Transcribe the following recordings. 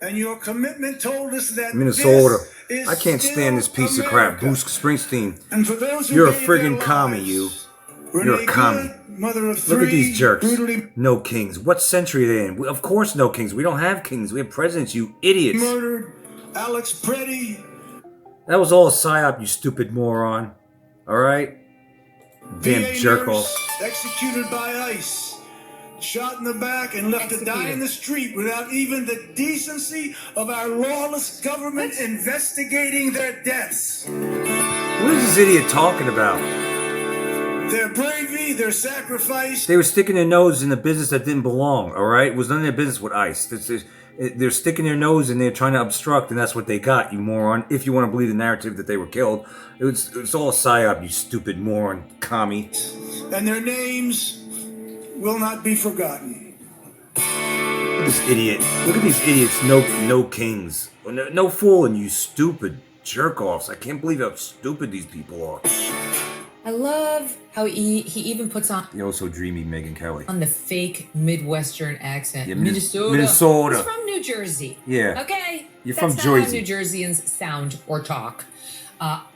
And your commitment told us that Minnesota. This is I can't stand this piece of crap. Bruce Springsteen. And for those who You're a gave friggin' their commie, lives, you. Renee You're a commie. Good, mother of Look three, at these jerks. brutally No kings. What century are they in? Of course no kings. We don't have kings. We have presidents, you idiots. murdered Alex Preddy. That was all a psyop, you stupid moron. Alright? Damn VA jerk nurse off. executed by ICE. Shot in the back and left to die in the street without even the decency of our lawless government investigating their deaths. What is this idiot talking about? Their bravery, their sacrifice. They were sticking their nose in a business that didn't belong, alright? It was none of their business with ICE. They're sticking their nose in there trying to obstruct, and that's what they got, you moron. If you want to believe the narrative that they were killed. It's all a psyop, you stupid moron, commie. And their names will not be forgotten. Look at this idiot. Look at these idiots. No kings. No fooling, you stupid jerk-offs. I can't believe how stupid these people are. I love how he even puts on You're so dreamy, Megyn Kelly. the fake Midwestern accent. Yeah, Minnesota. Minnesota. He's from New Jersey. Yeah. Okay. You're That's from not Jersey. how New Jerseyans sound or talk.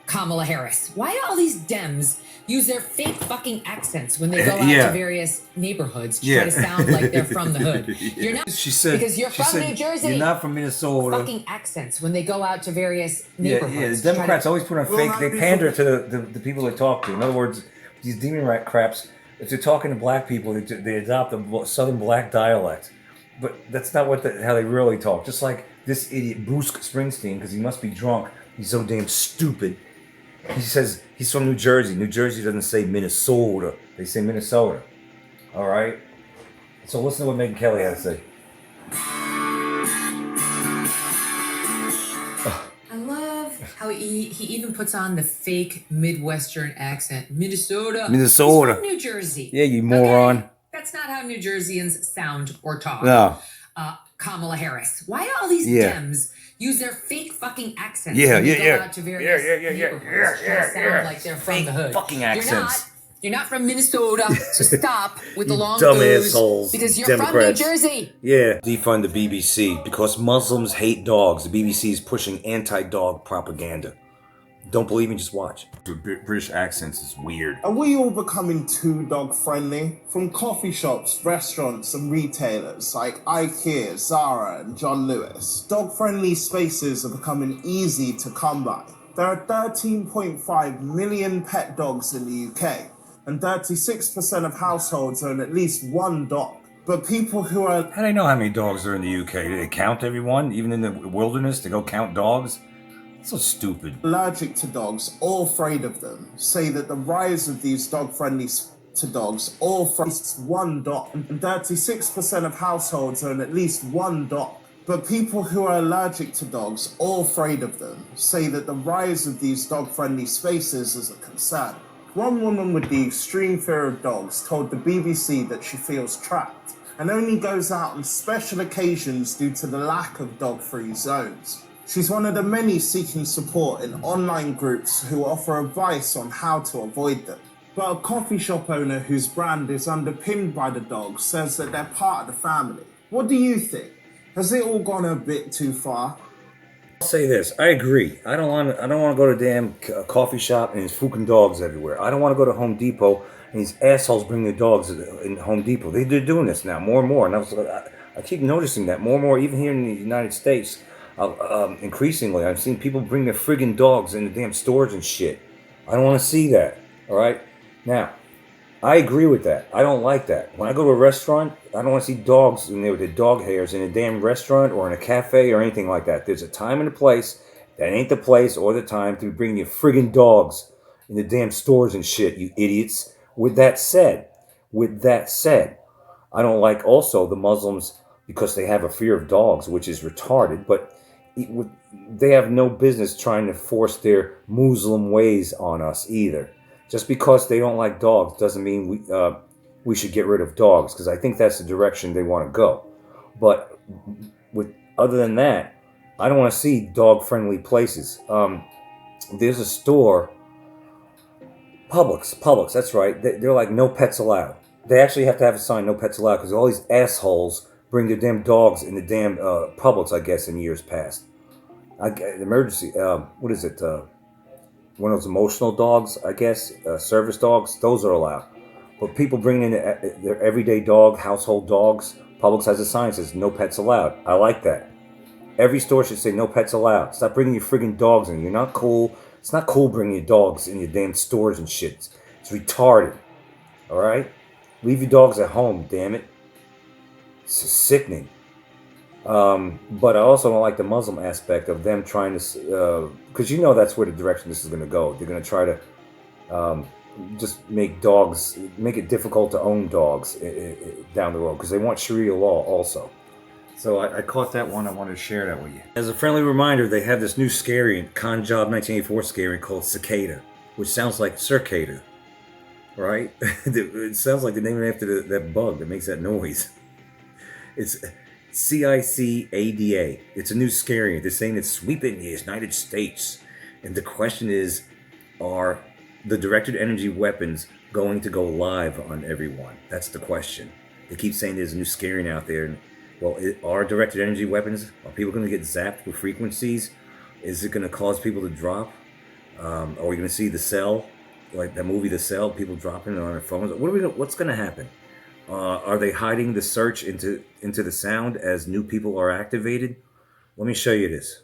Kamala Harris. Why do all these Dems use their fake fucking accents when they go out to various neighborhoods to try to sound like they're from the hood? You're not. She said, because you're from New Jersey. You're not from Minnesota. Fucking accents when they go out to various neighborhoods. Yeah, the Democrats always put on fake. They pander to the people they talk to. In other words, these demon rat craps, if they're talking to black people, they adopt a southern black dialect. But that's not how they really talk. Just like this idiot Bruce Springsteen, because he must be drunk. He's so damn stupid. He says he's from New Jersey. New Jersey doesn't say Minnesota. They say Minnesota. All right? So listen to what Megyn Kelly had to say. I love how he even puts on the fake Midwestern accent. Minnesota. He's from New Jersey. Yeah, you moron. Okay? That's not how New Jerseyans sound or talk. No. Kamala Harris. Why do all these Dems use their fake fucking accents when they go out to various neighborhoods to sound like they're from the hood? Fucking accents. You're not from Minnesota, so stop with the long dumb goose, assholes, because you're Democrats. from New Jersey. Yeah. Defund the BBC because Muslims hate dogs. The BBC is pushing anti-dog propaganda. Don't believe me? Just watch. British accents is weird. Are we all becoming too dog friendly? From coffee shops, restaurants and retailers like IKEA, Zara and John Lewis, dog friendly spaces are becoming easy to come by. There are 13.5 million pet dogs in the UK, and 36% of households own at least one dog. But people who are... How do they know how many dogs are in the UK? Do they count everyone? Even in the wilderness, they go count dogs? So stupid. Allergic to dogs or afraid of them say that the rise of these dog-friendly to dogs or from one dog, and 36% of households own at least one dog. But people who are allergic to dogs or afraid of them say that the rise of these dog-friendly spaces is a concern. One woman with the extreme fear of dogs told the BBC that she feels trapped and only goes out on special occasions due to the lack of dog-free zones. She's one of the many seeking support in online groups who offer advice on how to avoid them. But a coffee shop owner whose brand is underpinned by the dogs says that they're part of the family. What do you think? Has it all gone a bit too far? I'll say this. I agree. I don't want to go to a damn coffee shop and there's fucking dogs everywhere. I don't want to go to Home Depot and these assholes bring their dogs in Home Depot. They're doing this now more and more. And I keep noticing that more and more, even here in the United States. Increasingly, I've seen people bring their friggin' dogs in the damn stores and shit. I don't want to see that. All right? Now, I agree with that. I don't like that. When I go to a restaurant, I don't want to see dogs in there with their dog hairs in a damn restaurant or in a cafe or anything like that. There's a time and a place. That ain't the place or the time to bring your friggin' dogs in the damn stores and shit, you idiots. With that said, I don't like also the Muslims because they have a fear of dogs, which is retarded, but they have no business trying to force their Muslim ways on us either. Just because they don't like dogs doesn't mean we should get rid of dogs, because I think that's the direction they want to go. But other than that, I don't want to see dog-friendly places. There's a store, Publix, that's right. They're like no pets allowed. They actually have to have a sign, no pets allowed, because all these assholes bring their damn dogs in the damn Publix, I guess, in years past. Emergency, what is it? One of those emotional dogs, I guess, service dogs, those are allowed. But people bringing in their everyday dog, household dogs, Publix has a sign that says no pets allowed. I like that. Every store should say no pets allowed. Stop bringing your friggin' dogs in. You're not cool. It's not cool bringing your dogs in your damn stores and shit. It's retarded. All right? Leave your dogs at home, damn it. It's sickening. But I also don't like the Muslim aspect of them trying to, because you know that's where the direction this is going to go. They're going to try to just make it difficult to own dogs down the road, because they want Sharia law also. So I caught that one. I wanted to share that with you. As a friendly reminder, they have this new Scariant, Con Job 1984 Scariant called Cicada, which sounds like cicada, right? It sounds like the name after that bug that makes that noise. It's Cicada. It's a new Scariant. They're saying it's sweeping the United States. And the question is, are the directed energy weapons going to go live on everyone? That's the question. They keep saying there's a new Scariant out there. Well, are directed energy weapons, are people going to get zapped with frequencies? Is it going to cause people to drop? Are we going to see The Cell, like that movie The Cell, people dropping it on their phones? What's going to happen? Are they hiding the search into the sound as new people are activated? Let me show you this.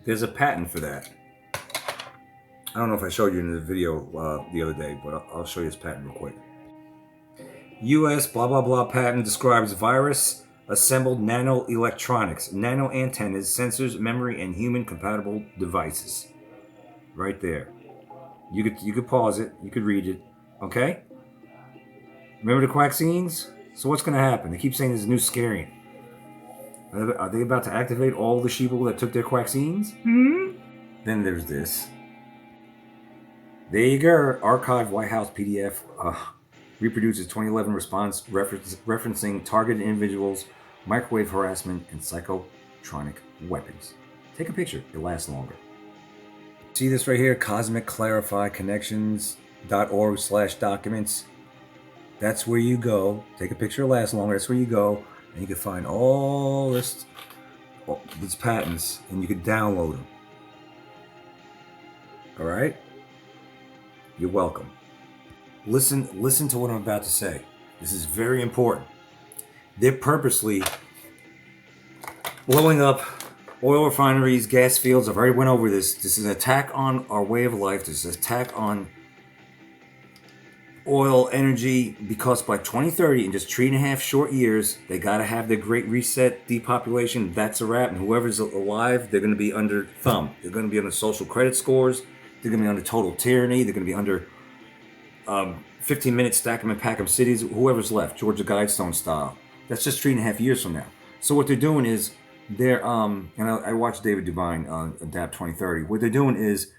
There's a patent for that. I don't know if I showed you in the video the other day, but I'll show you this patent real quick. U.S. blah blah blah patent describes virus assembled nano electronics, nano antennas, sensors, memory, and human compatible devices. Right there. You could pause it. You could read it. Okay. Remember the vaccines? So what's going to happen? They keep saying there's a new Scariant. Are they about to activate all the sheeple that took their vaccines? Then there's this. There you go. Archived White House PDF reproduces 2011 response referencing targeted individuals, microwave harassment, and psychotronic weapons. Take a picture. It lasts longer. See this right here? Cosmic Clarify Connections.org/documents. That's where you go. Take a picture. It lasts longer. That's where you go. And you can find all these patents, and you can download them. All right? You're welcome. Listen to what I'm about to say. This is very important. They're purposely blowing up oil refineries, gas fields. I've already went over this. This is an attack on our way of life. This is an attack on oil, energy, because by 2030, in just 3.5 short years, they got to have their great reset, depopulation. That's a wrap. And whoever's alive, they're going to be under thumb. They're going to be under social credit scores. They're going to be under total tyranny. They're going to be under 15-minute stack 'em and pack 'em cities. Whoever's left, Georgia Guidestone style. That's just 3.5 years from now. So what they're doing is they're and I watched David Devine on Adapt 2030. What they're doing is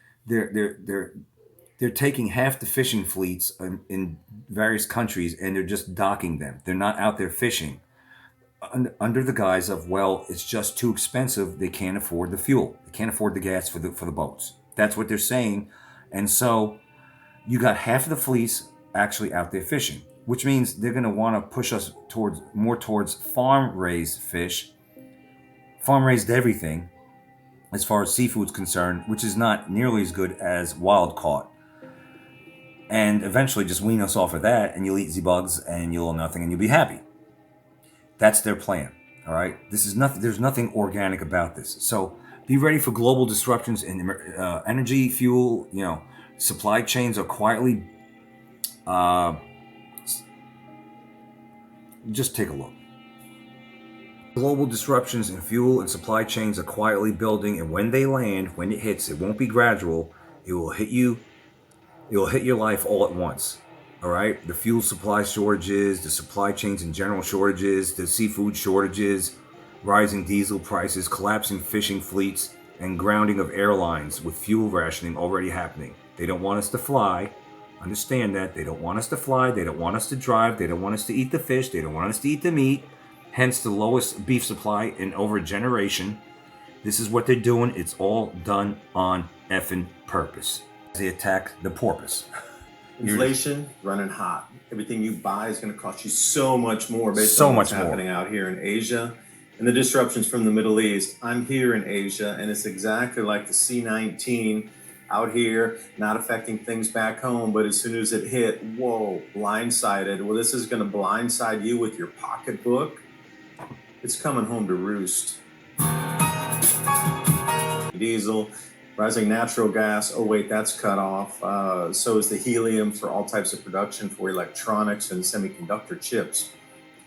they're taking half the fishing fleets in various countries and they're just docking them. They're not out there fishing under the guise of, well, it's just too expensive. They can't afford the fuel. They can't afford the gas for the boats. That's what they're saying. And so you got half of the fleets actually out there fishing, which means they're going to want to push us more towards farm-raised fish, farm-raised everything as far as seafood's concerned, which is not nearly as good as wild-caught. And eventually just wean us off of that, and you'll eat the bugs, and you'll own nothing, and you'll be happy. That's their plan, all right? This is nothing. There's nothing organic about this. So be ready for global disruptions in energy, fuel. Supply chains are quietly. Just take a look. Global disruptions in fuel and supply chains are quietly building, and when they land, when it hits, it won't be gradual. It will hit you. It will hit your life all at once. All right? The fuel supply shortages, the supply chains in general shortages, the seafood shortages, rising diesel prices, collapsing fishing fleets. and grounding of airlines with fuel rationing already happening. They don't want us to fly. Understand that. They don't want us to fly. They don't want us to drive. They don't want us to eat the fish. They don't want us to eat the meat. Hence the lowest beef supply in over a generation. This is what they're doing. It's all done on effing purpose. They attack the porpoise. Inflation running hot. Everything you buy is going to cost you so much more based on what's happening out here in Asia. And the disruptions from the Middle East. I'm here in Asia, and it's exactly like the C-19 out here, not affecting things back home. But as soon as it hit, whoa, blindsided. Well, this is going to blindside you with your pocketbook. It's coming home to roost. Diesel, rising natural gas. Oh, wait, that's cut off. So is the helium for all types of production for electronics and semiconductor chips.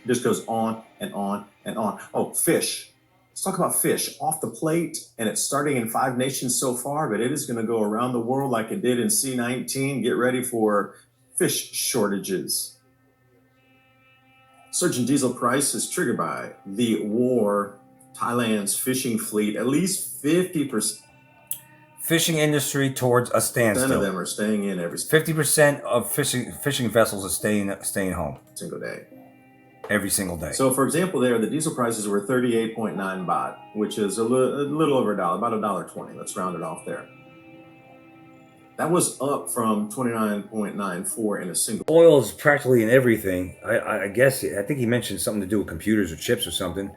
It just goes on and on and on. Oh, fish. Let's talk about fish off the plate. And it's starting in 5 nations so far, but it is going to go around the world like it did in C-19. Get ready for fish shortages. Surge in diesel price is triggered by the war. Thailand's fishing fleet, at least 50%. Fishing industry towards a standstill. Of them are staying in every 50% of fishing vessels are staying home single day. Every single day. So, for example, there the diesel prices were 38.9 baht, which is a little over $1, about $1.20. Let's round it off there. That was up from 29.94 in a single. Oil is practically in everything. I guess I think he mentioned something to do with computers or chips or something.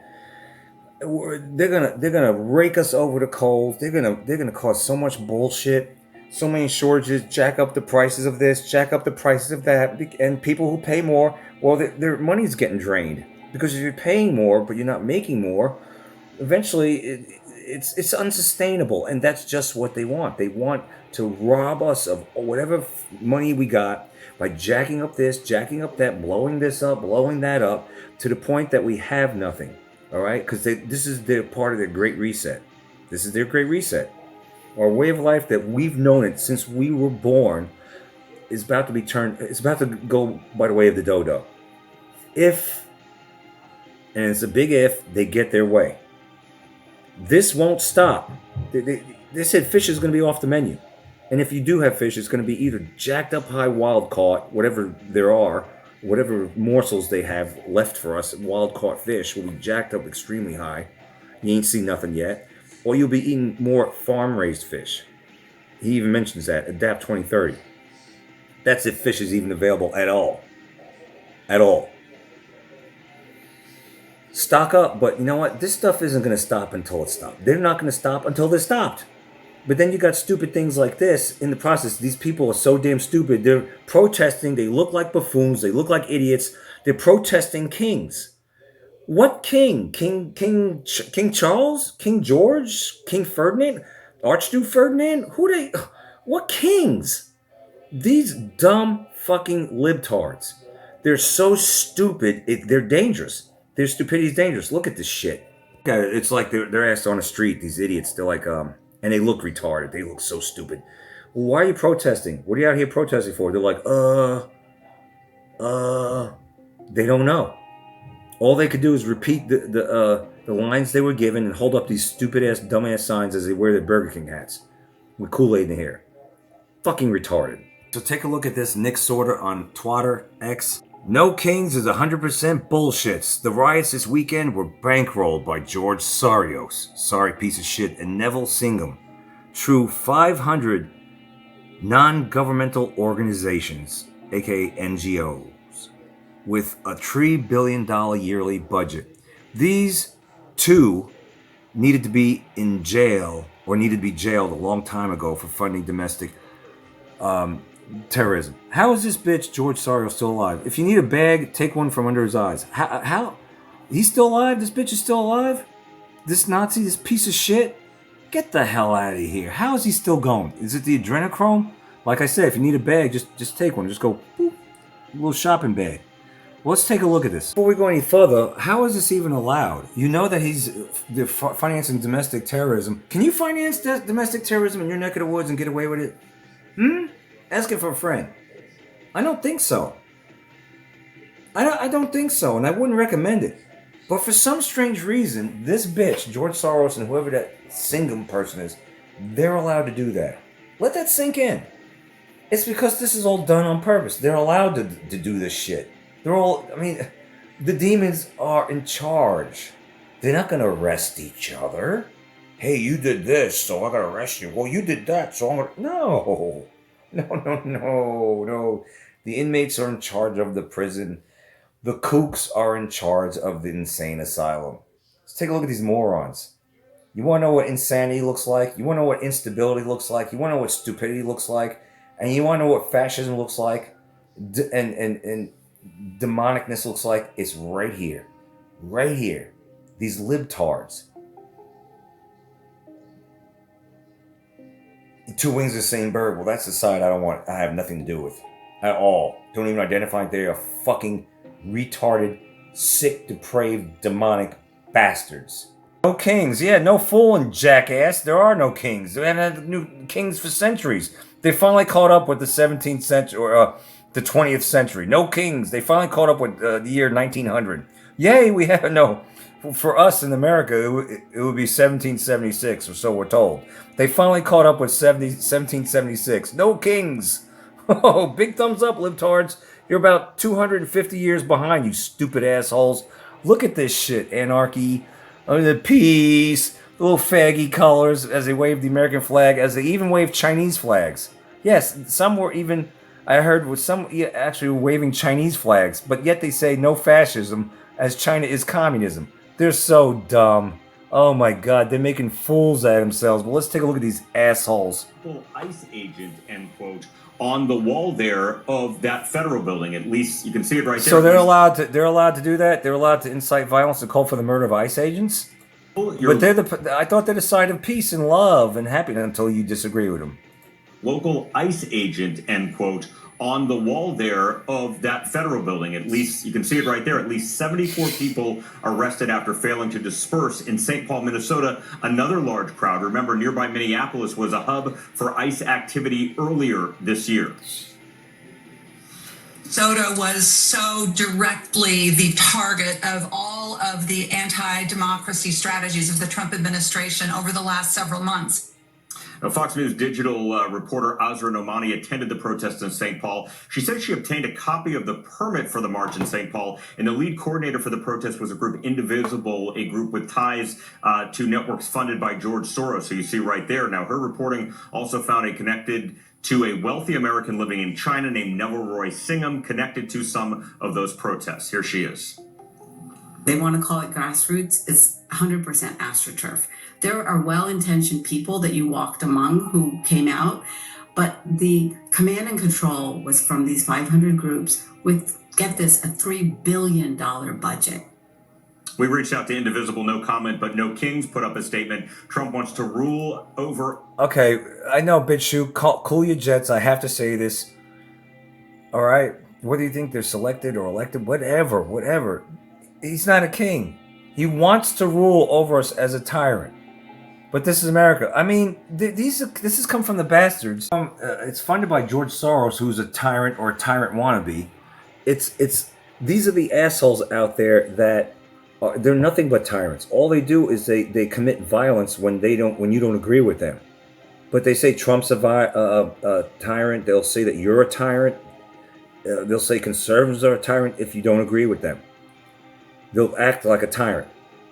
They're gonna rake us over the coals. They're gonna cause so much bullshit, so many shortages, jack up the prices of this, jack up the prices of that, and people who pay more, well, their money's getting drained because if you're paying more but you're not making more, eventually it's unsustainable, and that's just what they want. They want to rob us of whatever money we got by jacking up this, jacking up that, blowing this up, blowing that up, to the point that we have nothing. All right, because this is their part of their great reset. This is their great reset. Our way of life that we've known it since we were born is about to be turned. It's about to go by the way of the dodo. If, and it's a big if, they get their way. This won't stop. They said fish is going to be off the menu, and if you do have fish, it's going to be either jacked up high, wild caught, whatever there are. Whatever morsels they have left for us, wild caught fish will be jacked up extremely high. You ain't seen nothing yet. Or you'll be eating more farm raised fish. He even mentions that, Adapt 2030. That's if fish is even available at all. At all. Stock up, but you know what? This stuff isn't going to stop until it's stopped. They're not going to stop until they're stopped. But then you got stupid things like this in the process. These people are so damn stupid. They're protesting. They look like buffoons. They look like idiots. They're protesting kings. What king? King Charles? King George? King Ferdinand? Archduke Ferdinand? What kings? These dumb fucking libtards. They're so stupid. They're dangerous. Their stupidity is dangerous. Look at this shit. It's like they're asked on the street. These idiots. They're like and they look retarded. They look so stupid. Well, why are you protesting? What are you out here protesting for? They're like, they don't know. All they could do is repeat the lines they were given and hold up these stupid ass, dumbass signs as they wear their Burger King hats with Kool-Aid in the hair. Fucking retarded. So take a look at this Nick Sorter on Twitter X. No Kings is 100% bullshits. The riots this weekend were bankrolled by George Soros, sorry piece of shit, and Neville Singham. True 500 non-governmental organizations, aka NGOs, with a $3 billion yearly budget. These two needed to be in jail, or needed to be jailed a long time ago for funding domestic terrorism. How is this bitch George Soros still alive? If you need a bag, take one from under his eyes. How? He's still alive? This bitch is still alive? This Nazi, this piece of shit? Get the hell out of here. How is he still going? Is it the adrenochrome? Like I said, if you need a bag, just take one. Just go, boop, a little shopping bag. Well, let's take a look at this. Before we go any further, how is this even allowed? You know that he's financing domestic terrorism. Can you finance domestic terrorism in your neck of the woods and get away with it? Asking for a friend. I don't think so. I don't think so, and I wouldn't recommend it. But for some strange reason, this bitch, George Soros, and whoever that Singham person is, they're allowed to do that. Let that sink in. It's because this is all done on purpose. They're allowed to do this shit. The demons are in charge. They're not going to arrest each other. Hey, you did this, so I'm going to arrest you. Well, you did that, so I'm going to... No. No. The inmates are in charge of the prison. The kooks are in charge of the insane asylum. Let's take a look at these morons. You want to know what insanity looks like? You want to know what instability looks like? You want to know what stupidity looks like? And you want to know what fascism looks like? And demonicness looks like? It's right here. Right here. These libtards. Two wings of the same bird. Well, that's the side I have nothing to do with. At all. Don't even identify. They are fucking retarded, sick, depraved, demonic bastards. No kings. Yeah, no fooling, jackass. There are no kings. They haven't had new kings for centuries. They finally caught up with the 17th century, or the 20th century. No kings. They finally caught up with the year 1900. Yay, we have no. For us in America, it would be 1776, or so we're told. They finally caught up with 1776. No kings. Oh, big thumbs up, libtards. You're about 250 years behind, you stupid assholes. Look at this shit. Anarchy, the peace, the little faggy colors as they wave the American flag, as they even wave Chinese flags. Yes, some were even, I heard, with some actually waving Chinese flags, but yet they say no fascism, as China is communism. They're so dumb. Oh my God, they're making fools out of themselves. But let's take a look at these assholes. ICE agent, end quote, on the wall there of that federal building. At least you can see it right there. So they're allowed to do that? They're allowed to incite violence and call for the murder of ICE agents? But I thought they're the side of peace and love and happiness until you disagree with them. Local ICE agent, end quote, on the wall there of that federal building. At least you can see it right there. At least 74 people arrested after failing to disperse in St. Paul, Minnesota. Another large crowd. Remember, nearby Minneapolis was a hub for ICE activity earlier this year. Minnesota was so directly the target of all of the anti-democracy strategies of the Trump administration over the last several months. Now, Fox News digital reporter Azra Nomani attended the protest in St. Paul. She said she obtained a copy of the permit for the march in St. Paul, and the lead coordinator for the protest was a group Indivisible, a group with ties to networks funded by George Soros, so you see right there. Now, her reporting also found a connected to a wealthy American living in China named Neville Roy Singham, connected to some of those protests. Here she is. They want to call it grassroots. It's 100% AstroTurf. There are well-intentioned people that you walked among who came out, but the command and control was from these 500 groups with, get this, a $3 billion budget. We reached out to Indivisible, no comment, but No Kings put up a statement. Trump wants to rule over... Okay, I know, BitChute, cool your jets. I have to say this. All right, whether you think they're selected or elected, whatever. He's not a king. He wants to rule over us as a tyrant. But this is America. I mean, this has come from the bastards. It's funded by George Soros, who's a tyrant or a tyrant wannabe. These are the assholes out there that they're nothing but tyrants. All they do is they commit violence when you don't agree with them. But they say Trump's a tyrant. They'll say that you're a tyrant. They'll say conservatives are a tyrant if you don't agree with them. They'll act like a tyrant.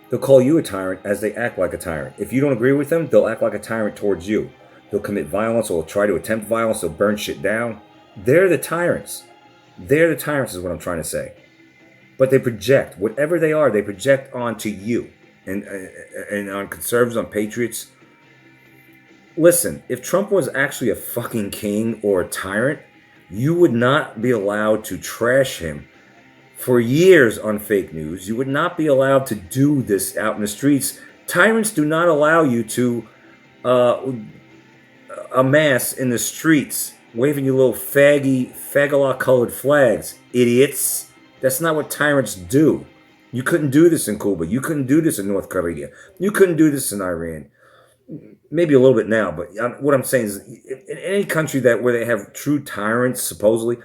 They'll call you a tyrant as they act like a tyrant. If you don't agree with them, they'll act like a tyrant towards you. They'll commit violence or try to attempt violence. They'll burn shit down. They're the tyrants. They're the tyrants is what I'm trying to say. But they project. Whatever they are, they project onto you. And on conservatives, on patriots. Listen, if Trump was actually a fucking king or a tyrant, you would not be allowed to trash him for years on fake news. You would not be allowed to do this out in the streets. Tyrants do not allow you to amass in the streets, waving your little fagala-colored flags. Idiots. That's not what tyrants do. You couldn't do this in Cuba. You couldn't do this in North Korea. You couldn't do this in Iran. Maybe a little bit now, but what I'm saying is, in any country where they have true tyrants, supposedly,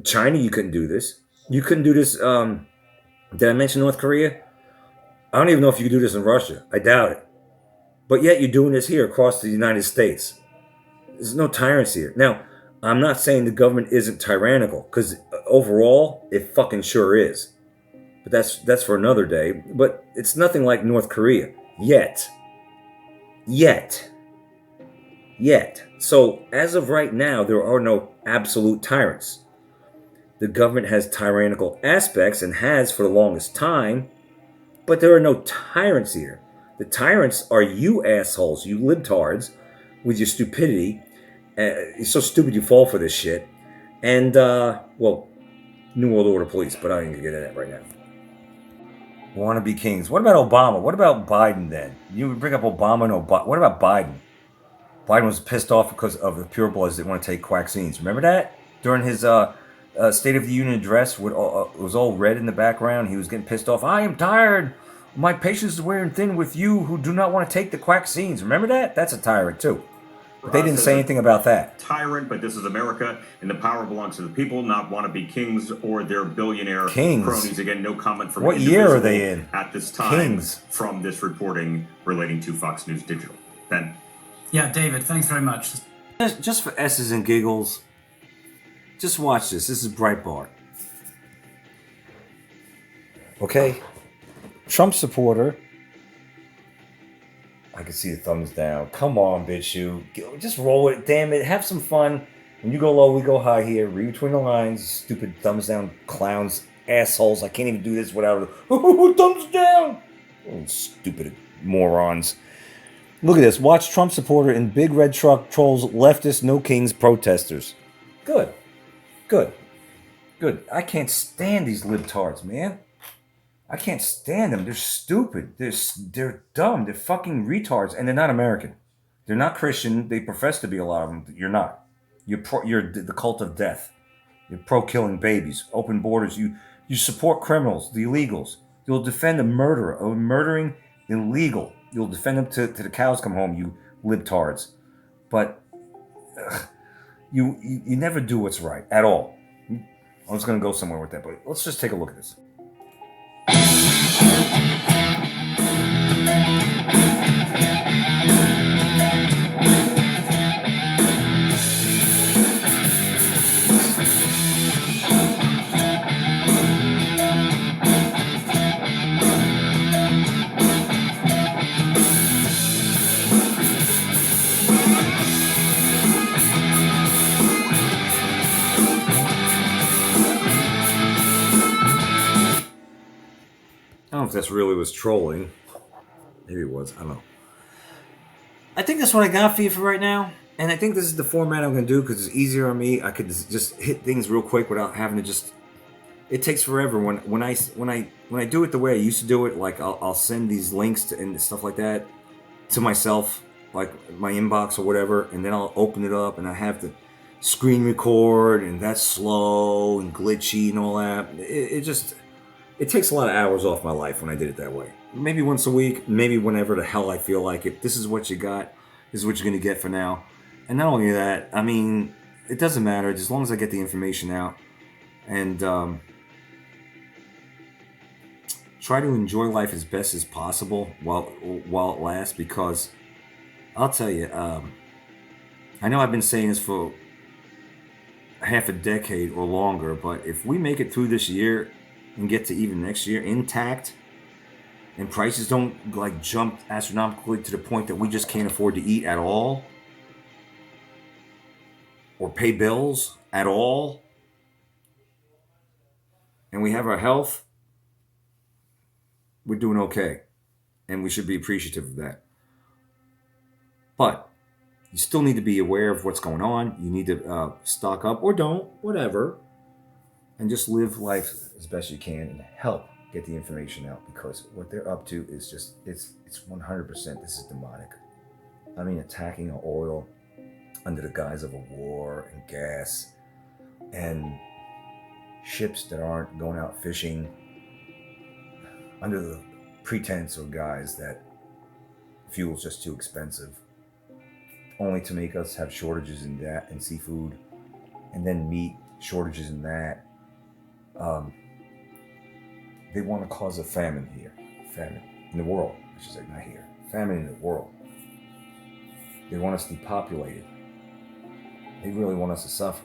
China, you couldn't do this. You couldn't do this. Did I mention North Korea? I don't even know if you can do this in Russia. I doubt it. But yet you're doing this here across the United States. There's no tyrants here. Now, I'm not saying the government isn't tyrannical, because overall, it fucking sure is. But that's for another day. But it's nothing like North Korea. Yet. So, as of right now, there are no absolute tyrants. The government has tyrannical aspects and has for the longest time, but there are no tyrants here. The tyrants are you assholes, you libtards, with your stupidity. You're so stupid you fall for this shit. And, well, New World Order police, but I ain't gonna get into that right now. Wannabe kings. What about Obama? What about Biden then? You would bring up Obama and Obama. What about Biden? Biden was pissed off because of the purebloods that want to take vaccines. Remember that? During his State of the Union address, it was all red in the background. He was getting pissed off. I am tired. My patients are wearing thin with you who do not want to take the vaccines. Remember that? That's a tyrant too. But they didn't say anything about that. Tyrant, but this is America, and the power belongs to the people, not wannabe kings or their billionaire cronies. Again, no comment from what year are they in at this time from this reporting relating to Fox News Digital. Ben. Yeah, David, thanks very much. Just for S's and giggles, just watch this. This is Breitbart. Okay? Trump supporter. I can see the thumbs down. Come on, bitch, you. Just roll it. Damn it. Have some fun. When you go low, we go high here. Read between the lines. Stupid thumbs down clowns. Assholes. I can't even do this without thumbs down. Oh, stupid morons. Look at this. Watch Trump supporter in big red truck trolls leftist no kings protesters. Good. I can't stand these libtards, man. I can't stand them. They're stupid. They're dumb. They're fucking retards, and they're not American. They're not Christian. They profess to be, a lot of them. You're not. You're the cult of death. You're pro-killing babies. Open borders. You support criminals, the illegals. You'll defend a murderer, a murdering illegal. You'll defend them to the cows come home, you libtards. But you never do what's right at all. I was going to go somewhere with that, but let's just take a look at this. I don't know if this really was trolling. Maybe it was. I don't know. I think that's what I got for you for right now. And I think this is the format I'm going to do because it's easier on me. I could just hit things real quick without having to just... It takes forever. When I do it the way I used to do it, like I'll send these links and stuff like that to myself, like my inbox or whatever, and then I'll open it up and I have to screen record, and that's slow and glitchy and all that. It takes a lot of hours off my life when I did it that way. Maybe once a week, maybe whenever the hell I feel like it. This is what you got. This is what you're going to get for now. And not only that, I mean, it doesn't matter as long as I get the information out. And try to enjoy life as best as possible while it lasts. Because I'll tell you, I know I've been saying this for half a decade or longer, but if we make it through this year and get to even next year intact, and prices don't like jump astronomically to the point that we just can't afford to eat at all, or pay bills at all, and we have our health, we're doing okay, and we should be appreciative of that. But you still need to be aware of what's going on. You need to stock up, or don't, whatever, and just live life as best you can and help get the information out, because what they're up to is just, it's 100%, this is demonic. I mean, attacking oil under the guise of a war, and gas, and ships that aren't going out fishing under the pretense or guise that fuel's just too expensive, only to make us have shortages in that, and seafood, and then meat shortages in that. They want to cause a famine here. Famine. In the world. I should say, not here. Famine in the world. They want us depopulated. They really want us to suffer.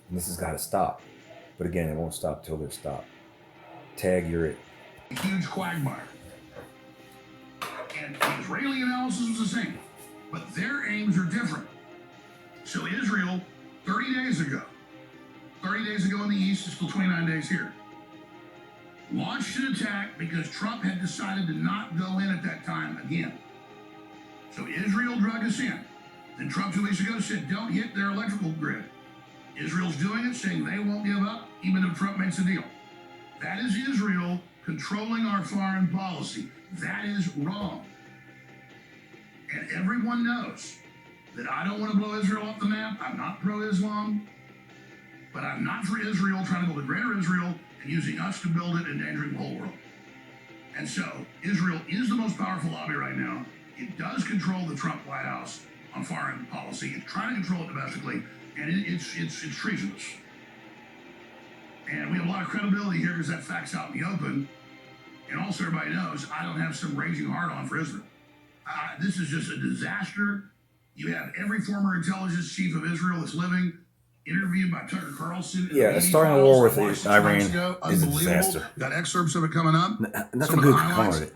And this has got to stop. But again, it won't stop till they're stopped. Tag, you're it. A huge quagmire. And the Israeli analysis was the same. But their aims are different. So Israel, 30 days ago in the east, it's still 29 days here, launched an attack because Trump had decided to not go in at that time again. So Israel drug us in. Then Trump 2 weeks ago said, don't hit their electrical grid. Israel's doing it, saying they won't give up, even if Trump makes a deal. That is Israel controlling our foreign policy. That is wrong. And everyone knows that I don't want to blow Israel off the map. I'm not pro-Islam, but I'm not for Israel trying to build a greater Israel and using us to build it, endangering the whole world. And so Israel is the most powerful lobby right now. It does control the Trump White House on foreign policy. It's trying to control it domestically, and it's treasonous. And we have a lot of credibility here because that fact's out in the open. And also everybody knows I don't have some raging hard-on for Israel. This is just a disaster. You have every former intelligence chief of Israel that's living interviewed by Tucker Carlson. Yeah, starting a war with Iran is a disaster. Got excerpts of it coming up. Nothing good can come of it.